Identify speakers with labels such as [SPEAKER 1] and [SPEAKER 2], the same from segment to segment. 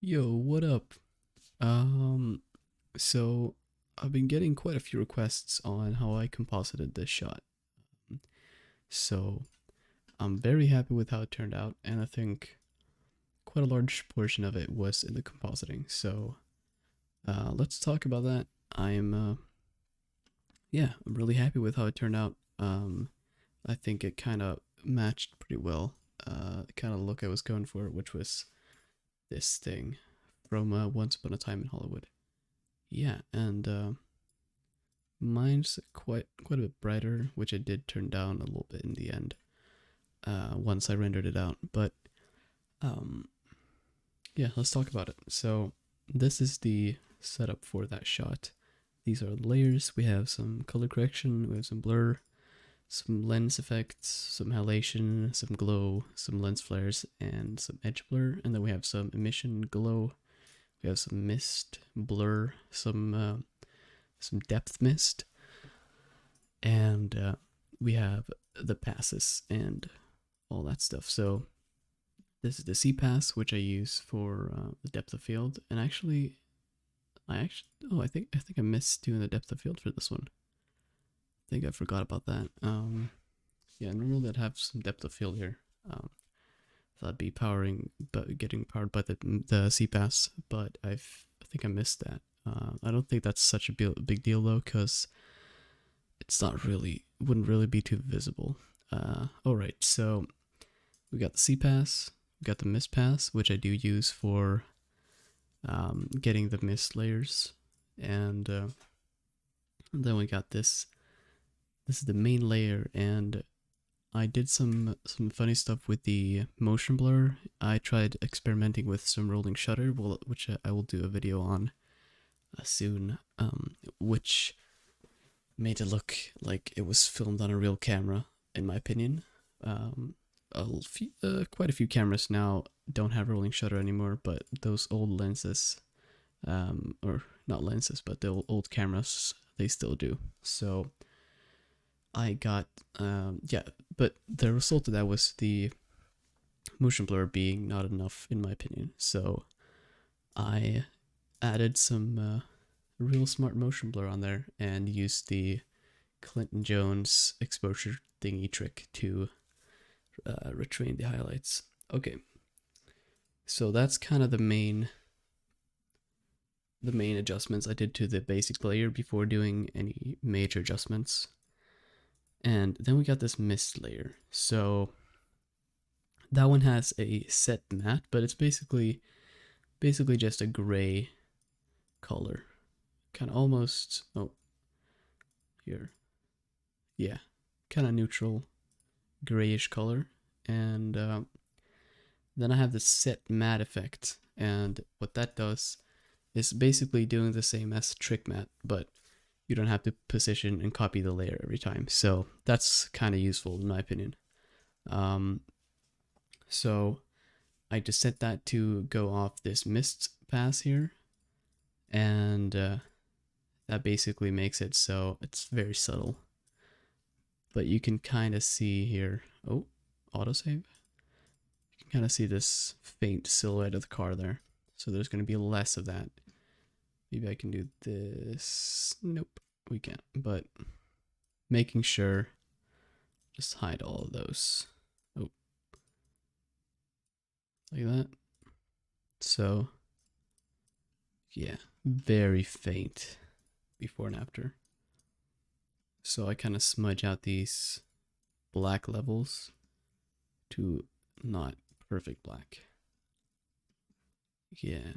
[SPEAKER 1] Yo, what up? Um, so I've been getting quite a few requests on how I composited this shot. So I'm very happy with how it turned out, and I think quite a large portion of it was in the compositing. So let's talk about that. I'm really happy with how it turned out. I think it kind of matched pretty well. The kind of look I was going for, which was this thing from Once Upon a Time in Hollywood. Yeah, and mine's quite a bit brighter, which I did turn down a little bit in the end. Once I rendered it out, but um, yeah, let's talk about it. So this is the setup for that shot. These are the layers. We have some color correction, we have some blur, some lens effects, some halation, some glow, some lens flares, and some edge blur. And then we have some emission glow. We have some mist, blur, some depth mist, and we have the passes and all that stuff. So this is the C pass, which I use for the depth of field. And I think I missed doing the depth of field for this one. I think I forgot about that. Yeah, normally I'd have some depth of field here. So I'd be getting powered by the C pass, but I think I missed that. I don't think that's such a big deal though, because it's not really wouldn't really be too visible. All right, so we got the C pass, we got the mist pass, which I do use for getting the mist layers, and then we got this. This is the main layer, and I did some funny stuff with the motion blur. I tried experimenting with some rolling shutter, which I will do a video on soon, which made it look like it was filmed on a real camera, in my opinion. Quite a few cameras now don't have rolling shutter anymore, but those old lenses, or not lenses, but the old cameras, they still do. So I got, yeah, but the result of that was the motion blur being not enough, in my opinion. So I added some real smart motion blur on there and used the Clinton Jones exposure thingy trick to retrain the highlights. Okay, so that's kind of the main adjustments I did to the basic layer before doing any major adjustments. And then we got this mist layer. So that one has a set matte, but it's basically just a gray color. Kind of almost, oh, here. Yeah, kind of neutral grayish color. And then I have the set matte effect. And what that does is basically doing the same as trick matte, but you don't have to position and copy the layer every time. So that's kind of useful in my opinion. So I just set that to go off this mist pass here, and that basically makes it so it's very subtle. But you can kind of see here, oh, autosave. You can kind of see this faint silhouette of the car there. So there's going to be less of that. Maybe I can do this. Nope, we can't. But making sure, just hide all of those. Oh, like that. So, yeah, very faint before and after. So I kind of smudge out these black levels to not perfect black. Yeah.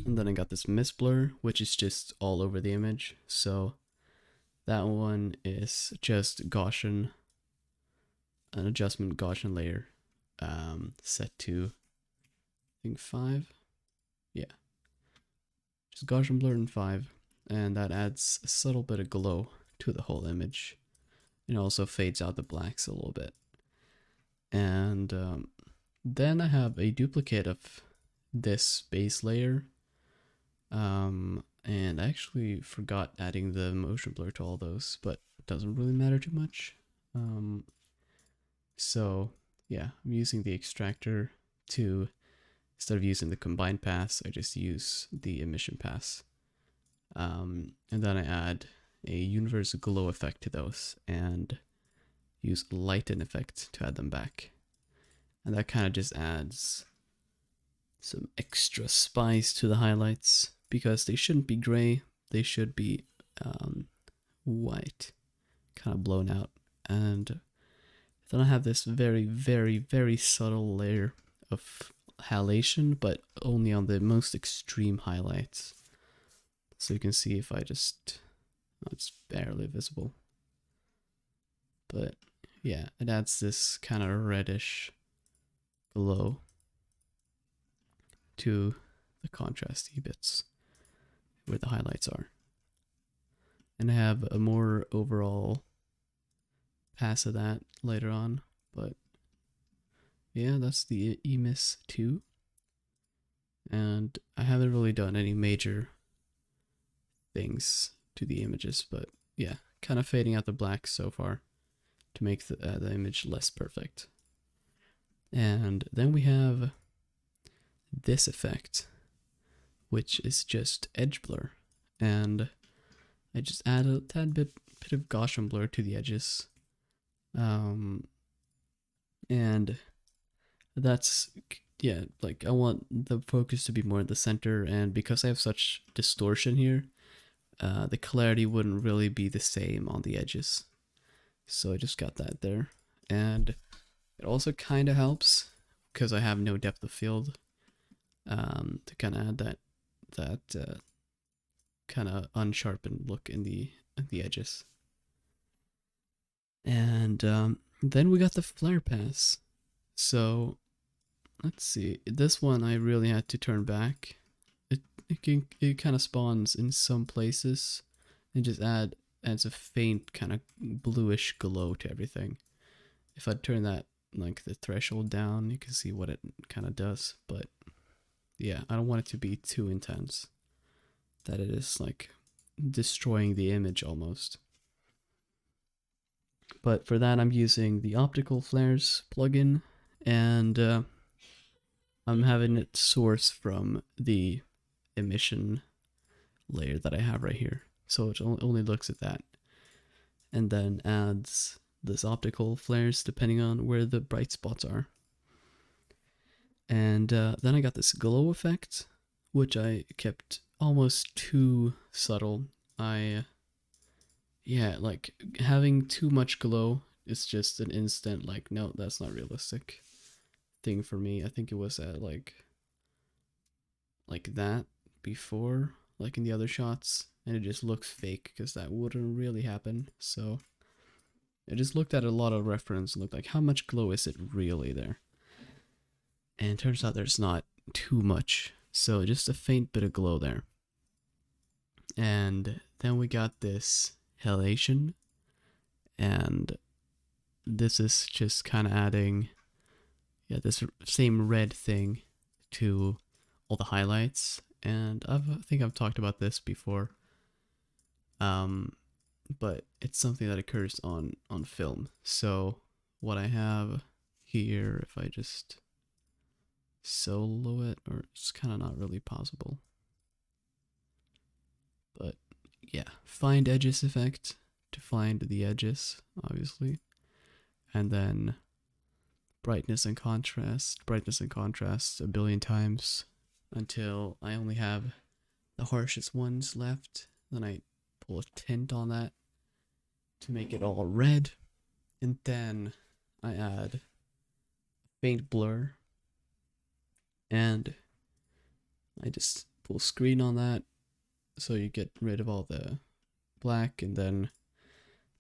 [SPEAKER 1] And then I got this mist blur, which is just all over the image. So that one is just Gaussian, an adjustment Gaussian layer, set to, I think 5. Yeah. Just Gaussian blur in 5. And that adds a subtle bit of glow to the whole image. It also fades out the blacks a little bit. And then I have a duplicate of this base layer. And I actually forgot adding the motion blur to all those, but it doesn't really matter too much. So yeah, I'm using the extractor to instead of using the combine pass, I just use the emission pass. And then I add a universe glow effect to those and use lighten effect to add them back. And that kind of just adds some extra spice to the highlights because they shouldn't be gray, they should be white, kind of blown out. And then I have this very, very, very subtle layer of halation, but only on the most extreme highlights. So you can see if I just, it's barely visible. But yeah, it adds this kind of reddish glow to the contrasty bits where the highlights are. And I have a more overall pass of that later on, but yeah, that's the EMIS 2. And I haven't really done any major things to the images, but yeah, kind of fading out the black so far to make the image less perfect. And then we have this effect, which is just edge blur, and I just add a tad bit of Gaussian blur to the edges, and that's, yeah, like I want the focus to be more in the center, and because I have such distortion here, the clarity wouldn't really be the same on the edges. So I just got that there. And it also kind of helps because I have no depth of field to kind of add that kind of unsharpened look in the edges. And then we got the flare pass. So let's see. This one I really had to turn back. It kind of spawns in some places and just adds a faint kind of bluish glow to everything. If I turn that, like, the threshold down, you can see what it kind of does. But yeah, I don't want it to be too intense that it is like destroying the image almost. But for that, I'm using the optical flares plugin, and I'm having it source from the emission layer that I have right here. So it only looks at that and then adds this optical flares depending on where the bright spots are. And then I got this glow effect, which I kept almost too subtle. Yeah, like having too much glow is just an instant, like, no, that's not realistic thing for me. I think it was at like that before, like in the other shots, and it just looks fake because that wouldn't really happen. So I just looked at a lot of reference and looked like, how much glow is it really there? And it turns out there's not too much, so just a faint bit of glow there. And then we got this halation, and this is just kind of adding, yeah, this same red thing to all the highlights. And I think I've talked about this before, but it's something that occurs on film. So what I have here, if I just solo it, or it's kind of not really possible, but yeah, find edges effect to find the edges, obviously, and then brightness and contrast a billion times until I only have the harshest ones left. Then I pull a tint on that to make it all red, and then I add faint blur, and I just pull screen on that so you get rid of all the black, and then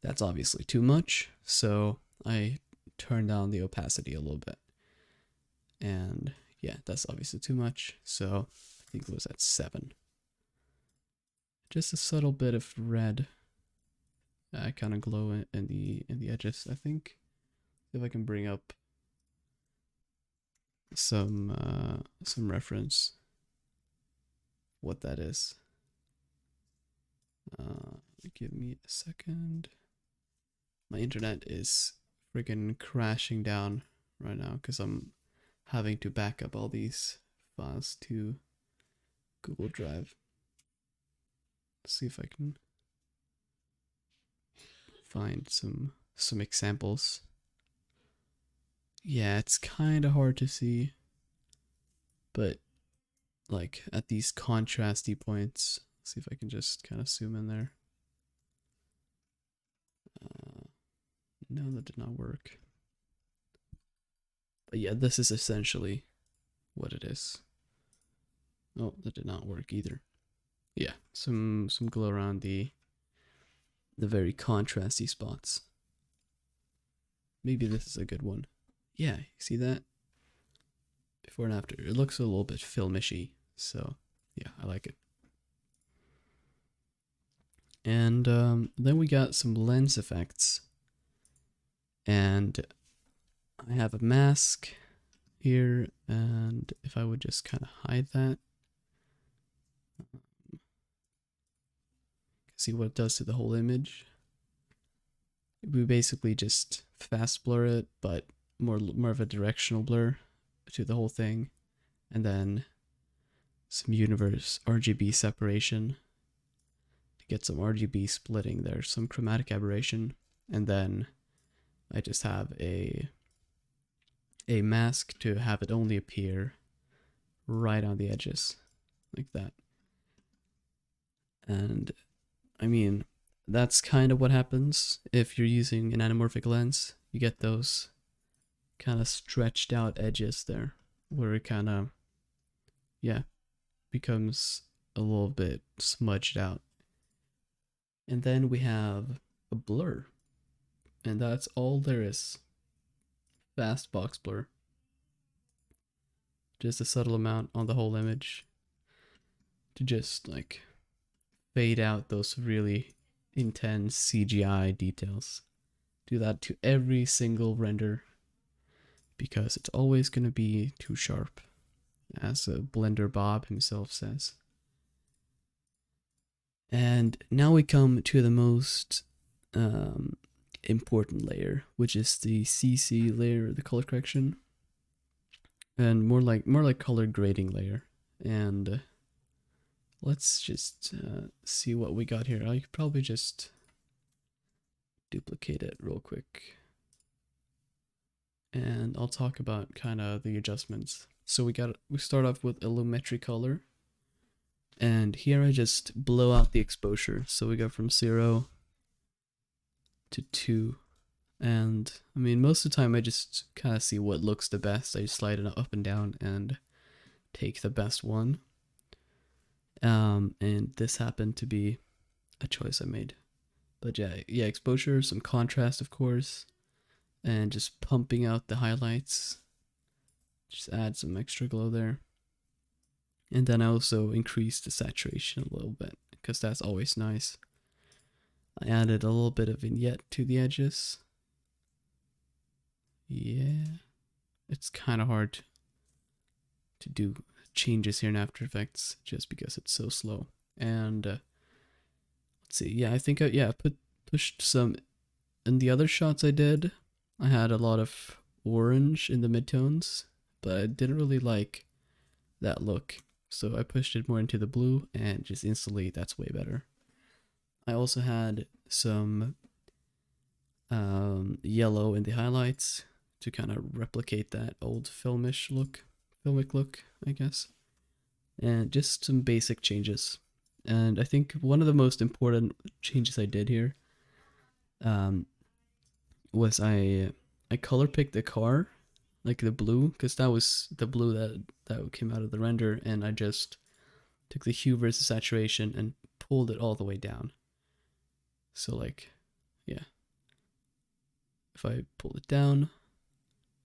[SPEAKER 1] that's obviously too much, so I turn down the opacity a little bit. And yeah, that's obviously too much, so I think it was at 7. Just a subtle bit of red, kind of glow in the edges. I think if I can bring up some reference what that is. Give me a second. My internet is freaking crashing down right now because I'm having to back up all these files to Google Drive. Let's see if I can find some examples. Yeah, it's kind of hard to see, but like at these contrasty points, let's see if I can just kind of zoom in there. No, that did not work. But yeah, this is essentially what it is. Oh, that did not work either. Yeah, some glow around the very contrasty spots. Maybe this is a good one. Yeah, you see that? Before and after. It looks a little bit filmishy, so yeah, I like it. And then we got some lens effects. And I have a mask here, and if I would just kind of hide that, see what it does to the whole image. We basically just fast blur it, but more of a directional blur to the whole thing, and then some universe RGB separation to get some RGB splitting there, some chromatic aberration, and then I just have a mask to have it only appear right on the edges, like that. And I mean, that's kind of what happens if you're using an anamorphic lens. You get those kind of stretched out edges there, where it kind of, yeah, becomes a little bit smudged out. And then we have a blur, and that's all there is. Fast box blur. Just a subtle amount on the whole image to just like fade out those really intense CGI details. Do that to every single render because it's always going to be too sharp, as Blender Bob himself says. And now we come to the most important layer, which is the CC layer, the color correction, and more like color grading layer. And let's just see what we got here. I could probably just duplicate it real quick, and I'll talk about kind of the adjustments. So we start off with allometry color, and here I just blow out the exposure. So we go from 0 to 2, and I mean most of the time I just kind of see what looks the best. I just slide it up and down and take the best one. And this happened to be a choice I made. But yeah, exposure, some contrast of course, and just pumping out the highlights. Just add some extra glow there. And then I also increased the saturation a little bit, because that's always nice. I added a little bit of vignette to the edges. Yeah, it's kind of hard to do changes here in After Effects just because it's so slow. And let's see, yeah, I think I pushed some in the other shots I did. I had a lot of orange in the midtones, but I didn't really like that look, so I pushed it more into the blue, and just instantly that's way better. I also had some yellow in the highlights to kind of replicate that old filmic look, I guess. And just some basic changes. And I think one of the most important changes I did here was I color picked the car, like the blue, because that was the blue that came out of the render, and I just took the hue versus saturation and pulled it all the way down. So like, yeah, if I pull it down,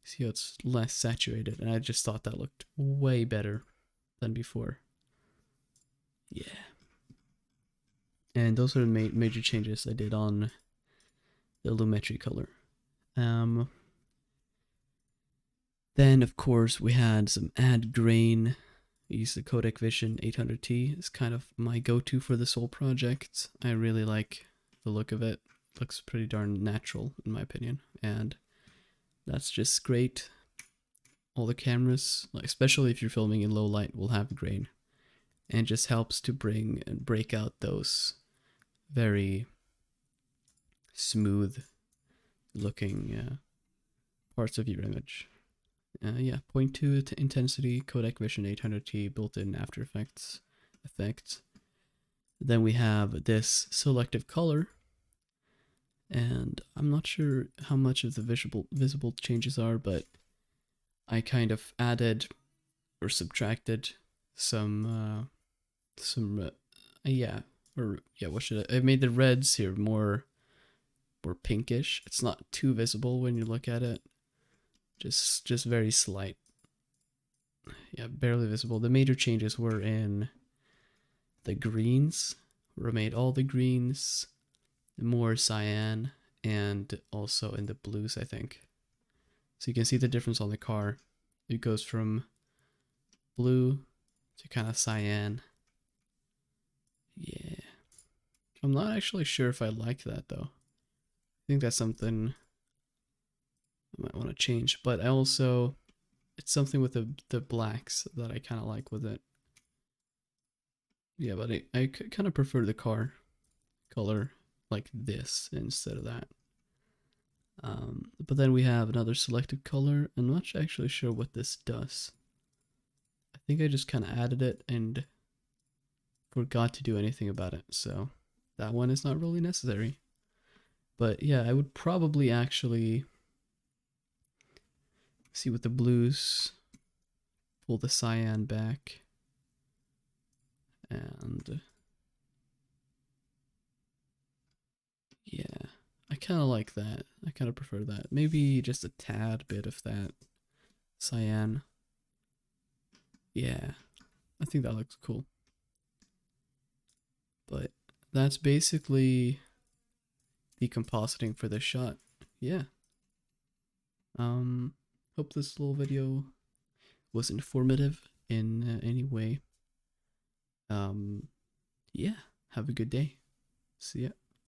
[SPEAKER 1] see how it's less saturated, and I just thought that looked way better than before. Yeah. And those are the major changes I did on the allometry color. Then of course we had some add grain. I used the Codec Vision 800T. It's kind of my go-to for this whole project. I really like the look of it. Looks pretty darn natural in my opinion, and that's just great all the cameras, like especially if you're filming in low light, will have grain, and just helps to bring and break out those very smooth looking parts of your image. Yeah, 0.2 intensity, codec vision 800T, built-in After Effects effects. Then we have this selective color, and I'm not sure how much of the visible changes are, but I kind of added or subtracted some what should I made the reds here more pinkish. It's not too visible when you look at it, just very slight. Yeah, barely visible. The major changes were in the greens. We made all the greens more cyan, and also in the blues, I think. So you can see the difference on the car. It goes from blue to kind of cyan. Yeah. I'm not actually sure if I like that though. I think that's something I might want to change, but I also, it's something with the blacks that I kind of like with it. Yeah, but I kind of prefer the car color like this instead of that. But then we have another selected color. I'm not actually sure what this does. I think I just kind of added it and forgot to do anything about it, so that one is not really necessary. But yeah, I would probably actually see with the blues, pull the cyan back, and yeah, I kind of like that. I kind of prefer that. Maybe just a tad bit of that cyan. Yeah, I think that looks cool. But that's basically the compositing for this shot. Yeah. Hope this little video was informative in any way. Yeah, have a good day. See ya.